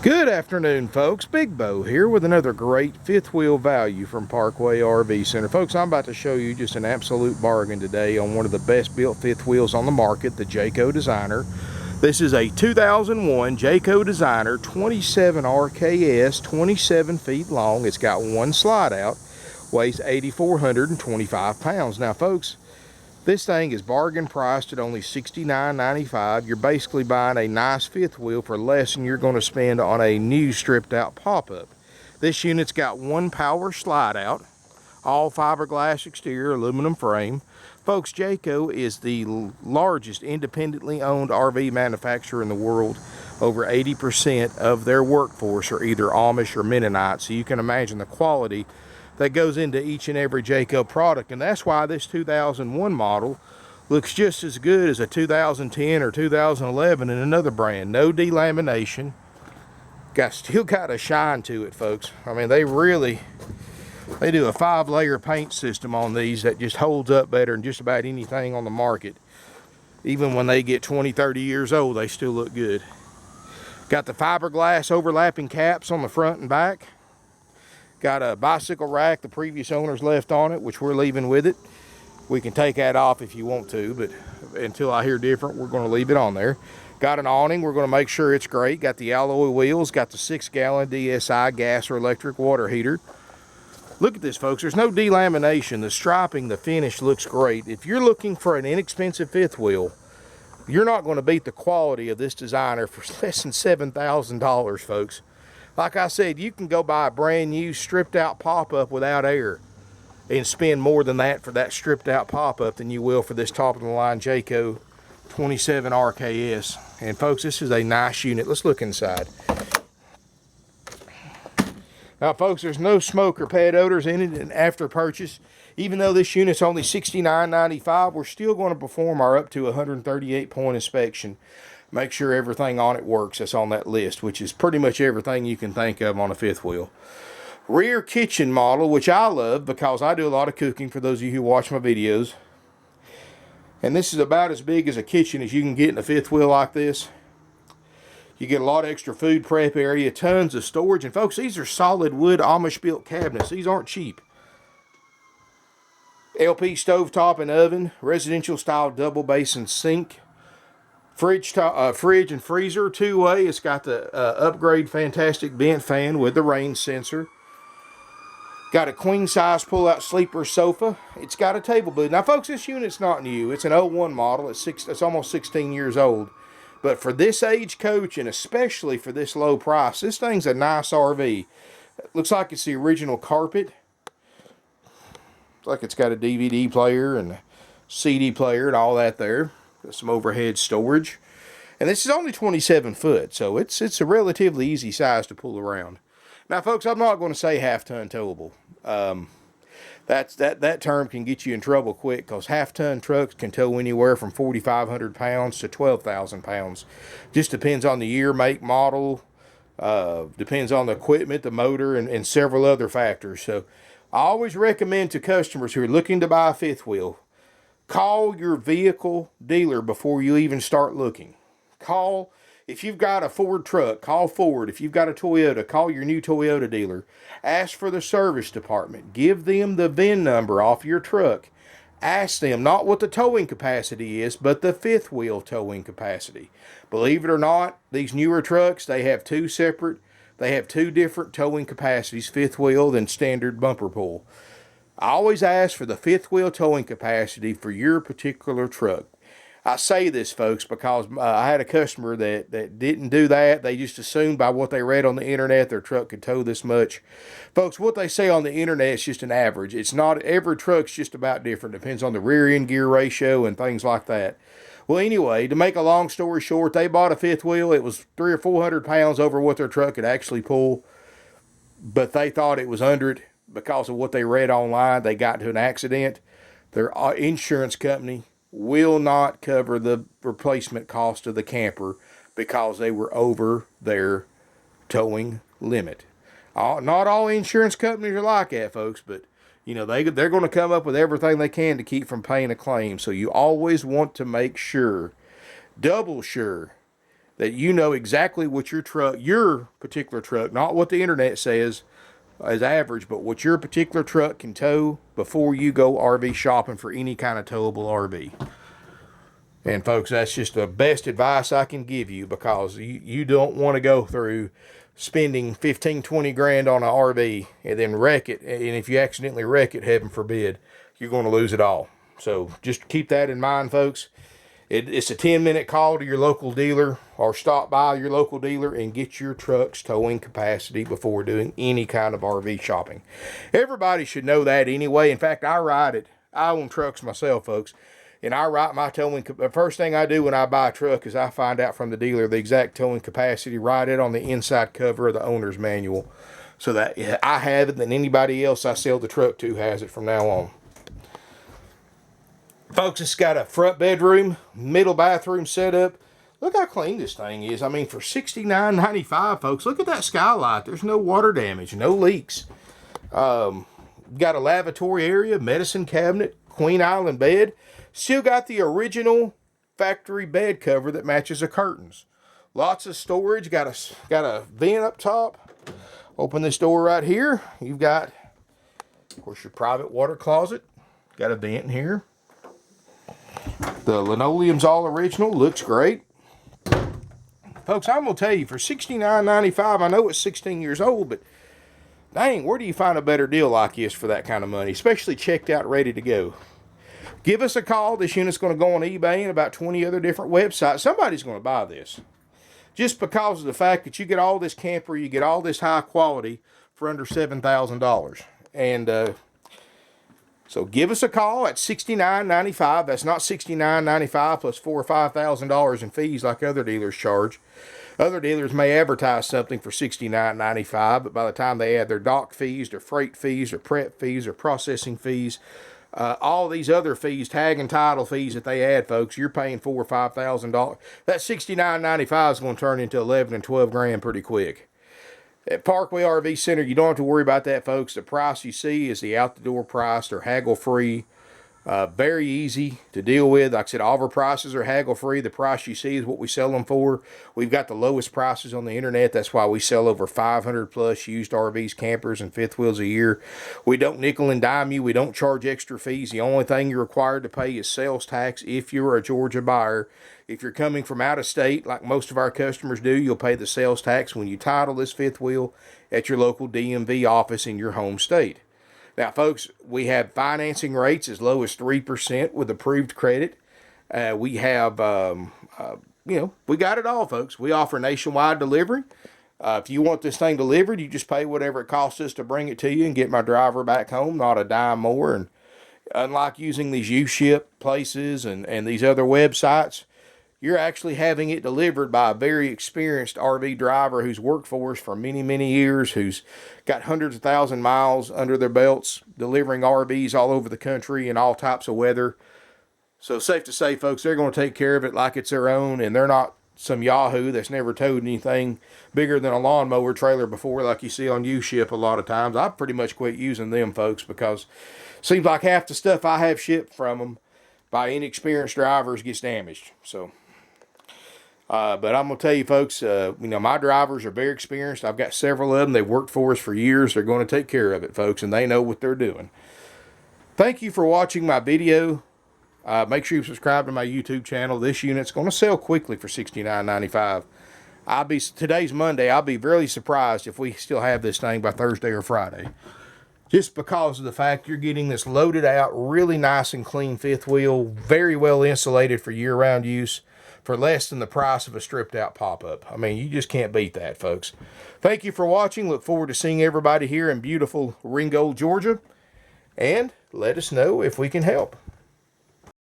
Good afternoon, folks. Big Bo here with another great fifth wheel value from Parkway RV Center. Folks, I'm about to show you just an absolute bargain today on one of the best built fifth wheels on the market, the Jayco Designer. This is a 2001 Jayco Designer 27 RKS, 27 feet long. It's got one slide out, weighs 8,425 pounds. Now, folks, this thing is bargain priced at only $69.95. You're basically buying a nice fifth wheel for less than you're going to spend on a new stripped out pop-up. This unit's got one power slide out, all fiberglass exterior, aluminum frame. Folks, Jayco is the largest independently owned RV manufacturer in the world. Over 80% of their workforce are either Amish or Mennonite, so you can imagine the quality that goes into each and every Jayco product, and that's why this 2001 model looks just as good as a 2010 or 2011 in another brand. No delamination, still got a shine to it, folks. I mean, they do a 5-layer paint system on these that just holds up better than just about anything on the market. Even when they get 20-30 years old, they still look good. Got the fiberglass overlapping caps on the front and back. Got a bicycle rack the previous owners left on it, which we're leaving with it. We can take that off if you want to, but until I hear different, we're going to leave it on there. Got an awning. We're going to make sure it's great. Got the alloy wheels. Got the 6-gallon DSi gas or electric water heater. Look at this, folks. There's no delamination. The striping, the finish looks great. If you're looking for an inexpensive fifth wheel, you're not going to beat the quality of this Designer for less than $7,000, folks. Like I said, you can go buy a brand new stripped out pop-up without air and spend more than that for that stripped out pop-up than you will for this top of the line Jayco 27 RKS. And folks, this is a nice unit. Let's look inside. Now, folks, there's no smoke or pet odors in it, and after purchase, even though this unit's only $69.95, we're still going to perform our up to 138-point inspection. Make sure everything on it works that's on that list, which is pretty much everything you can think of on a fifth wheel. Rear kitchen model, which I love because I do a lot of cooking for those of you who watch my videos. And this is about as big as a kitchen as you can get in a fifth wheel like this. You get a lot of extra food prep area, tons of storage. And folks, these are solid wood Amish built cabinets. These aren't cheap. LP stovetop and oven, residential style double basin sink. Fridge and freezer, two-way. It's got the upgrade fantastic vent fan with the rain sensor. Got a queen-size pull-out sleeper sofa. It's got a table booth. Now, folks, this unit's not new. It's an '01 model. It's almost 16 years old. But for this age coach, and especially for this low price, this thing's a nice RV. It looks like it's the original carpet. Looks like it's got a DVD player and a CD player and all that there. Got some overhead storage. And this is only 27 foot, so it's a relatively easy size to pull around. Now, folks, I'm not going to say half-ton towable. That term can get you in trouble quick, because half-ton trucks can tow anywhere from 4,500 pounds to 12,000 pounds. Just depends on the year, make, model, depends on the equipment, the motor, and several other factors. So I always recommend to customers who are looking to buy a fifth wheel, call your vehicle dealer before you even start looking. Call, if you've got a Ford truck, call Ford. If you've got a Toyota, call your new Toyota dealer. Ask for the service department. Give them the VIN number off your truck. Ask them not what the towing capacity is, but the fifth wheel towing capacity. Believe it or not, these newer trucks, they have two different towing capacities, fifth wheel than standard bumper pull. I always ask for the fifth wheel towing capacity for your particular truck. I say this, folks, because I had a customer that didn't do that. They just assumed by what they read on the internet their truck could tow this much. Folks, what they say on the internet is just an average. It's not, every truck's just about different. Depends on the rear end gear ratio and things like that. Well, anyway, to make a long story short, they bought a fifth wheel. It was 300 or 400 pounds over what their truck could actually pull, but they thought it was under it. Because of what they read online, they got into an accident. Their insurance company will not cover the replacement cost of the camper because they were over their towing limit. Not all insurance companies are like that, folks, but you know, they're going to come up with everything they can to keep from paying a claim. So you always want to make sure, double sure, that you know exactly what your particular truck, not what the internet says as average, but what your particular truck can tow before you go RV shopping for any kind of towable RV. And folks, that's just the best advice I can give you, because you don't want to go through spending 15, 20 grand on an RV and then wreck it. And if you accidentally wreck it, heaven forbid, you're going to lose it all. So just keep that in mind, folks. It's a 10-minute call to your local dealer, or stop by your local dealer and get your truck's towing capacity before doing any kind of RV shopping. Everybody should know that anyway. In fact, I own trucks myself, folks, and I write my towing. The first thing I do when I buy a truck is I find out from the dealer the exact towing capacity, write it on the inside cover of the owner's manual, so that I have it and anybody else I sell the truck to has it from now on. Folks, it's got a front bedroom, middle bathroom setup. Look how clean this thing is. I mean, for $69.95, folks, look at that skylight. There's no water damage, no leaks. Got a lavatory area, medicine cabinet, Queen Island bed. Still got the original factory bed cover that matches the curtains. Lots of storage. Got a vent up top. Open this door right here. You've got, of course, your private water closet. Got a vent in here. The linoleum's all original, looks great. Folks, I'm going to tell you, for $69.95, I know it's 16 years old, but dang, where do you find a better deal like this for that kind of money, especially checked out, ready to go? Give us a call. This unit's going to go on eBay and about 20 other different websites. Somebody's going to buy this, just because of the fact that you get all this camper, you get all this high quality for under $7,000. And so give us a call at $69.95. That's not $69.95 plus $4,000 or $5,000 in fees like other dealers charge. Other dealers may advertise something for $69.95, but by the time they add their dock fees, their freight fees, their prep fees, their processing fees, all these other fees, tag and title fees that they add, folks, you're paying $4,000 or $5,000. That $69.95 is going to turn into 11 and 12 grand pretty quick. At Parkway RV Center, you don't have to worry about that, folks. The price you see is the out-the-door price. They're haggle-free. Very easy to deal with. Like I said, all of our prices are haggle-free. The price you see is what we sell them for. We've got the lowest prices on the internet. That's why we sell over 500-plus used RVs, campers, and fifth wheels a year. We don't nickel and dime you. We don't charge extra fees. The only thing you're required to pay is sales tax if you're a Georgia buyer. If you're coming from out of state, like most of our customers do, you'll pay the sales tax when you title this fifth wheel at your local DMV office in your home state. Now, folks, we have financing rates as low as 3% with approved credit. We have, we got it all, folks. We offer nationwide delivery. If you want this thing delivered, you just pay whatever it costs us to bring it to you and get my driver back home, not a dime more. And unlike using these U-Ship places and these other websites, you're actually having it delivered by a very experienced RV driver who's worked for us for many, many years, who's got hundreds of thousand miles under their belts, delivering RVs all over the country in all types of weather. So safe to say, folks, they're going to take care of it like it's their own, and they're not some yahoo that's never towed anything bigger than a lawnmower trailer before, like you see on U-Ship a lot of times. I've pretty much quit using them, folks, because it seems like half the stuff I have shipped from them by inexperienced drivers gets damaged. So but I'm going to tell you, folks, my drivers are very experienced. I've got several of them. They've worked for us for years. They're going to take care of it, folks, and they know what they're doing. Thank you for watching my video. Make sure you subscribe to my YouTube channel. This unit's going to sell quickly for $69.95. Today's Monday. I'll be really surprised if we still have this thing by Thursday or Friday. Just because of the fact you're getting this loaded out, really nice and clean fifth wheel, very well insulated for year-round use, for less than the price of a stripped out pop-up. I mean, you just can't beat that, folks. Thank you for watching. Look forward to seeing everybody here in beautiful Ringgold, Georgia. And let us know if we can help.